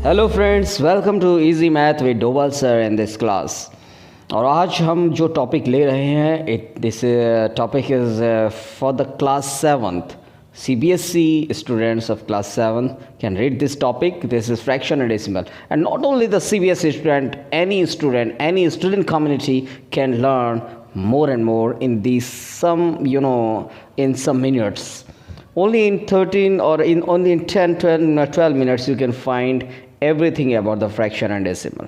Hello friends, welcome to easy math with Dobhal sir in this class. और आज हम जो टॉपिक ले रहे हैं this topic is for the class 7th CBSE students of class 7 can read this topic. This is fraction and decimal, and not only the CBSE student, any student community can learn more and more in these in some minutes. Only in 13 or only in 10 12 minutes you can find everything about the fraction and decimal.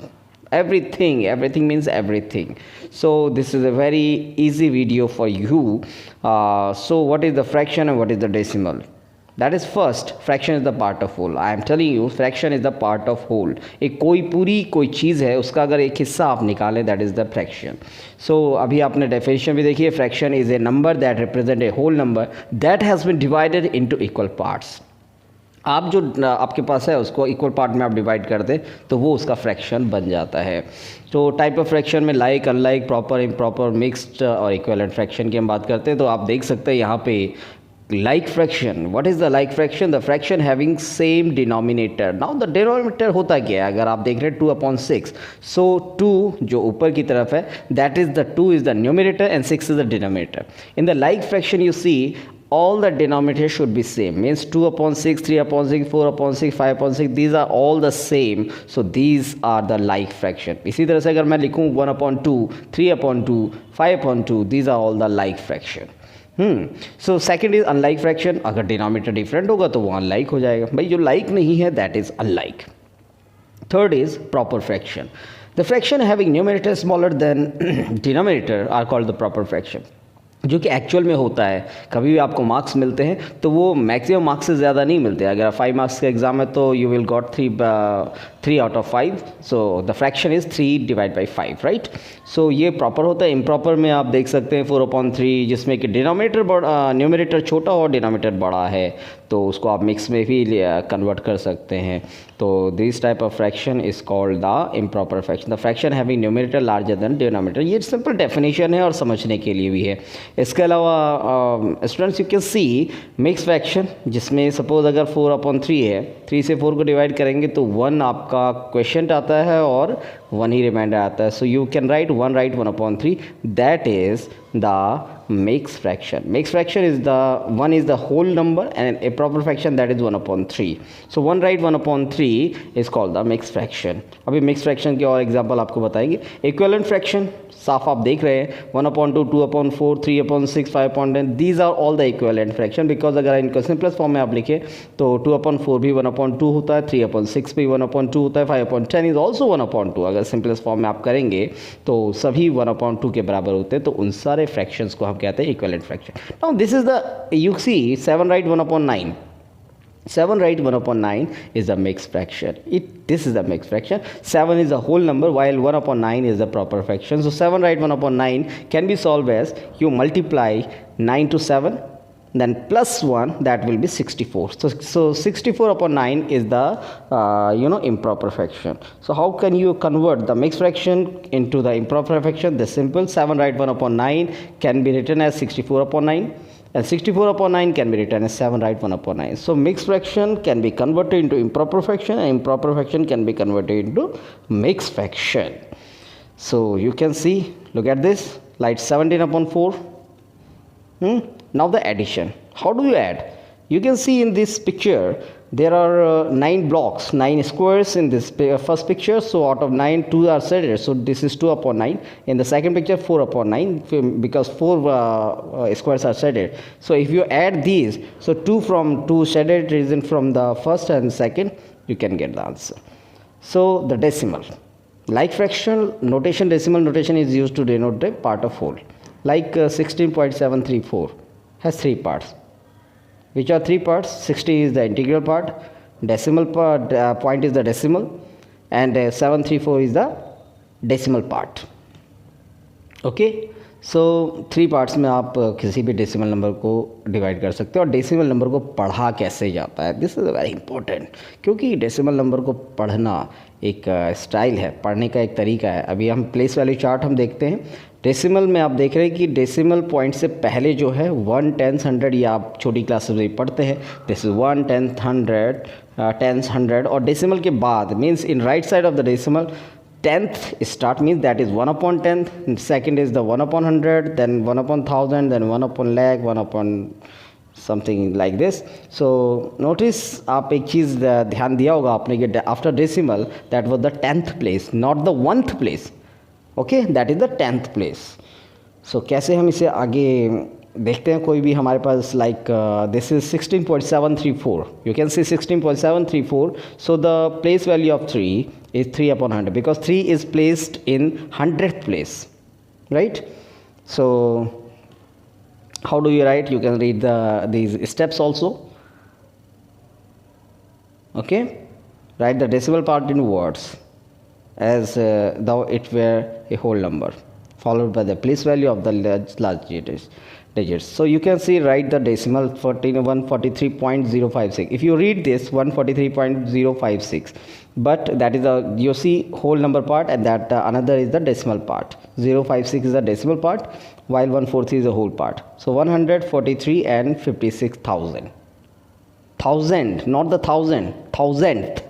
Everything means everything. So this is a very easy video for you. So what is the fraction and what is the decimal? That is, first, fraction is the part of whole. I am telling you, fraction is the part of whole. एक कोई चीज़ है, उसका अगर एक हिस्सा आप निकालें, that is the fraction. So अभी आपने definition भी देखी है, fraction is a number that represent a whole number that has been divided into equal parts. आप जो आपके पास है उसको इक्वल पार्ट में आप डिवाइड कर दें तो वो उसका फ्रैक्शन बन जाता है. तो टाइप ऑफ फ्रैक्शन में like, unlike, proper, improper, mixed और इक्विवेलेंट फ्रैक्शन की हम बात करते हैं. तो आप देख सकते हैं यहाँ पे like fraction. What is the like fraction? The fraction having same denominator. Now the denominator होता क्या है? अगर आप देख रहे हैं 2/6, so 2 जो ऊपर की तरफ है, that is the 2 is the numerator and 6 is the denominator. In the like fraction you see all the denominators should be same, means 2/6, 3/6, 4/6, 5/6, these are all the same. So these are the like fraction. इसी तरह से अगर मैं लिखूँ 1/2, 3/2, 5/2, these are all the like fraction. So second is unlike fraction. अगर denominator different होगा तो वो अनलाइक हो जाएगा. भाई जो लाइक नहीं है that is unlike. Third is proper fraction. The fraction having numerator smaller than denominator are called the proper fraction. जो कि एक्चुअल में होता है. कभी भी आपको मार्क्स मिलते हैं तो वो मैक्सिमम मार्क्स से ज़्यादा नहीं मिलते. अगर 5 मार्क्स का एग्जाम है तो you will got 3 out of 5. So the fraction is 3 divide by 5, right. So ये प्रॉपर होता है. इम्प्रॉपर में आप देख सकते हैं 4/3, जिसमें कि डिनोमिनेटर न्यूमरेटर छोटा और डिनोमिनेटर बड़ा है, तो उसको आप मिक्स में भी कन्वर्ट कर सकते हैं. तो this type of fraction is called the improper fraction. The fraction having numerator larger than denominator. ये सिंपल डेफिनेशन है और समझने के लिए भी है. इसके अलावा students you can see mix fraction, जिसमें सपोज अगर 4/3 है, 3 से 4 को डिवाइड करेंगे तो 1 आपका क्वेश्चन आता है और 1 ही रिमाइंडर आता है. So you can write 1/3. That is the mixed fraction. Mixed fraction is one is the whole number and a proper fraction that is 1/3. So 1/3 is called the mixed fraction. अभी mixed fraction के और example आपको बताएंगे. Equivalent fraction साफ आप देख रहे हैं 1/2, 2/4, 3/6, 5/10. These are all the equivalent fraction. Because अगर इनको सिंपलेस्ट फॉर्म में आप लिखे तो 2/4 भी 1/2 होता है, 3/6 भी 1/2 होता है, 5/10 इज ऑल्सो 1/2. अगर सिंपलेस्ट फॉर्म में आप करेंगे तो सभी 1/2 के बराबर होते हैं. तो उन सारे फ्रैक्शंस को हम कहते हैं equivalent fraction. Now this is the you see 7 right 1/9. 7 right 1/9 is the mixed fraction. This is the mixed fraction. 7 is a whole number while 1/9 is the proper fraction. So 7 right 1/9 can be solved as you multiply 9 to 7, then plus 1, that will be 64. So 64/9 is the improper fraction. So how can you convert the mixed fraction into the improper fraction? The simple 7 right 1/9 can be written as 64/9. And 64/9 can be written as 7 right 1/9. So mixed fraction can be converted into improper fraction and improper fraction can be converted into mixed fraction. So you can see, look at this, like 17/4. Now the addition. How do you add? You can see in this picture there are 9 blocks, 9 squares in this first picture. So out of 9, 2 are shaded. So this is 2/9. In the second picture 4/9 because 4 squares are shaded. So if you add these, so 2 from 2 shaded region from the first and second, you can get the answer. So the decimal, like fraction notation, decimal notation is used to denote the part of whole. Like 16.734 has 3 parts. Which are 3 parts? 60 is the integral part, decimal part point is the decimal, and 734 is the decimal part. Okay, so 3 parts में आप किसी भी decimal number को divide कर सकते हो. और decimal number को पढ़ा कैसे जाता है, दिस इज़ वेरी इंपॉर्टेंट. क्योंकि डेसिमल नंबर को पढ़ना एक स्टाइल है, पढ़ने का एक तरीका है. अभी हम प्लेस वैल्यू चार्ट हम देखते हैं. डेसिमल में आप देख रहे हैं कि डेसिमल पॉइंट से पहले जो है 1, 10, 100, या आप छोटी क्लासेस में पढ़ते हैं. दिस इज 1, 10, 100, टेंस 100 और डेसिमल के बाद means in right side of the decimal 10th start means that is 1 upon 10th, and second is the 1 upon 100, then 1 upon 1000, then 1 upon lakh, 1 upon something like this. So notice आप एक चीज़ ध्यान दिया होगा आपने कि after decimal that was the 10th place, not the 1th place. Okay, that is the 10th place. So कैसे हम इसे आगे देखते हैं. कोई भी हमारे पास like this is 16.734. You can see 16.734. So the place value of 3 is 3 upon 100 because 3 is placed in 100th place, right? So how do you write? You can read these steps also. Okay, write the decimal part in words as though it were a whole number, followed by the place value of the large digits. So you can see write the decimal 143.056. If you read this 143.056, but that is you see whole number part, and that another is the decimal part. 056 is the decimal part, while 143 is the whole part. So 143 and 56,000. Thousand, not the thousand, thousandth.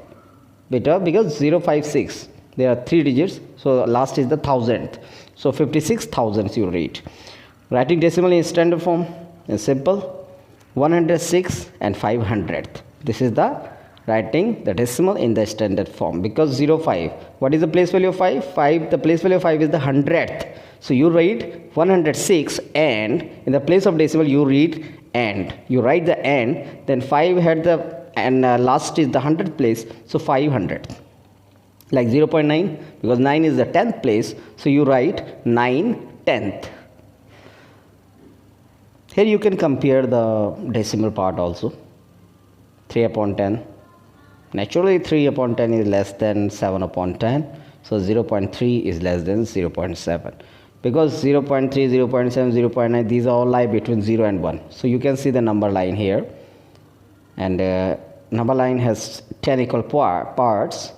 Better, because 056 there are 3 digits, so last is the thousandth. So 56,000 you read. Writing decimal in standard form is simple. 106 and 500th. This is the writing the decimal in the standard form, because 05. What is the place value of 5? 5. The place value of 5 is the 100th. So you write 106 and in the place of decimal you read and. You write the and, then 5 had the and last is the 100th place, so 500. Like 0.9, because 9 is the 10th place, so you write 9/10. Here you can compare the decimal part also. 3 upon 10. Naturally 3 upon 10 is less than 7 upon 10. So 0.3 is less than 0.7. Because 0.3, 0.7, 0.9, these all lie between 0 and 1. So you can see the number line here. And number line has 10 equal parts.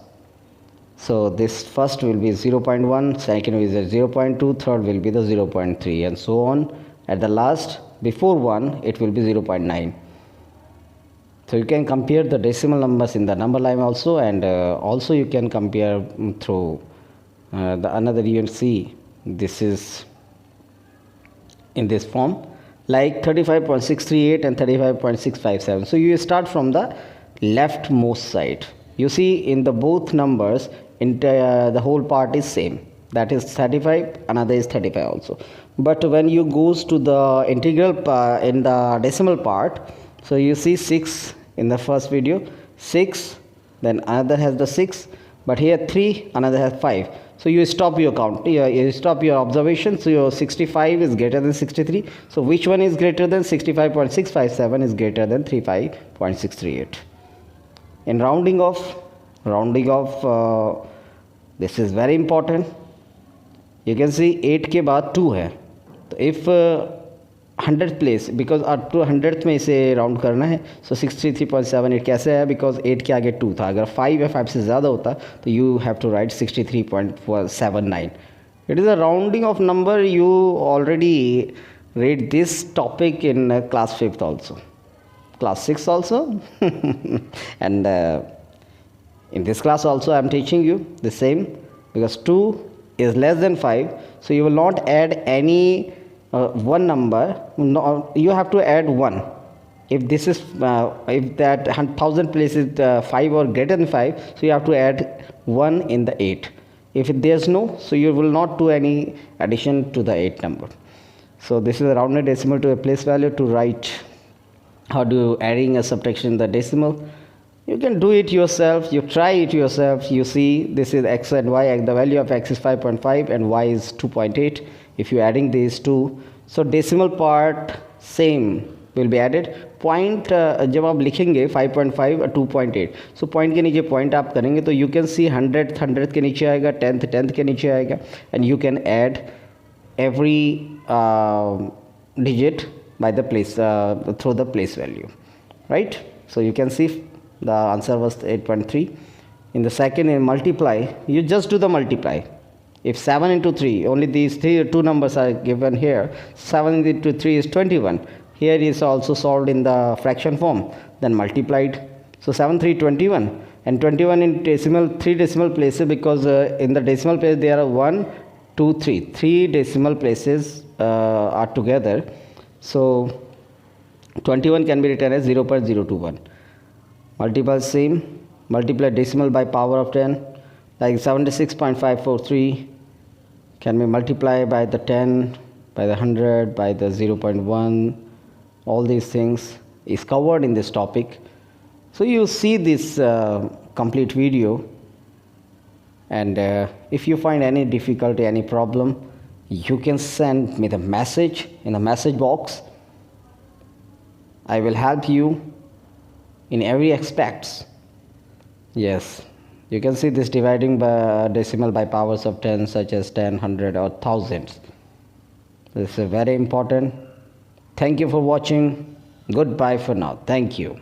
So this first will be 0.1, second will be 0.2, third will be the 0.3, and so on. At the last, before 1, it will be 0.9. So you can compare the decimal numbers in the number line also, and also you can compare through the another you can see. This is in this form, like 35.638 and 35.657. So you start from the leftmost side. You see in the both numbers, the whole part is same. That is 35, another is 35 also. But when you goes to the integral in the decimal part, so you see 6 in the first video, 6, then another has the 6, but here 3, another has 5. So you stop your count, you stop your observation. So your 65 is greater than 63. So which one is greater than 65.657 is greater than 35.638. In rounding off, this is very important. You can see 8 के बाद 2 है, तो if 100th place, because up to 100th में इसे round करना है, so 63.78 कैसे है, because 8 के आगे 2 था. अगर 5 या 5 से ज़्यादा होता तो you have to write 63.79. It is a rounding of number. You already read this topic in class 5th also, class 6 also and in this class also I am teaching you the same, because 2 is less than 5, so you will not add any one number. No, you have to add 1. If this is if that 1000 place is 5 or greater than 5, so you have to add 1 in the 8. If there's no, so you will not do any addition to the 8 number. So this is a rounded decimal to a place value. To write how do you adding a subtraction in the decimal, you can do it yourself. You try it yourself. You see this is x and y, and the value of x is 5.5 and y is 2.8. If you adding these two, so decimal part same will be added. Point जब आप लिखेंगे 5.5 और 2.8, so point के नीचे point आप करेंगे तो you can see 100th के नीचे आएगा, 10th के नीचे आएगा, and you can add every digit by the place through the place value, right? So you can see the answer was 8.3. In the second, in multiply, you just do the multiply. If 7 into 3, only these two numbers are given here, 7 into 3 is 21. Here is also solved in the fraction form, then multiplied. So 7 3 21, and 21 in decimal, 3 decimal places, because in the decimal place there are 1 2 3, 3 decimal places are together. So 21 can be written as 0.021. Multiply decimal by power of 10, like 76.543 can be multiplied by the 10, by the 100, by the 0.1. All these things is covered in this topic. So you see this complete video, and if you find any difficulty, any problem, you can send me the message in the message box. I will help you in every aspects. Yes, you can see this dividing by decimal by powers of 10, such as 10, 100 or thousands. This is very important. Thank you for watching. Goodbye for now. Thank you.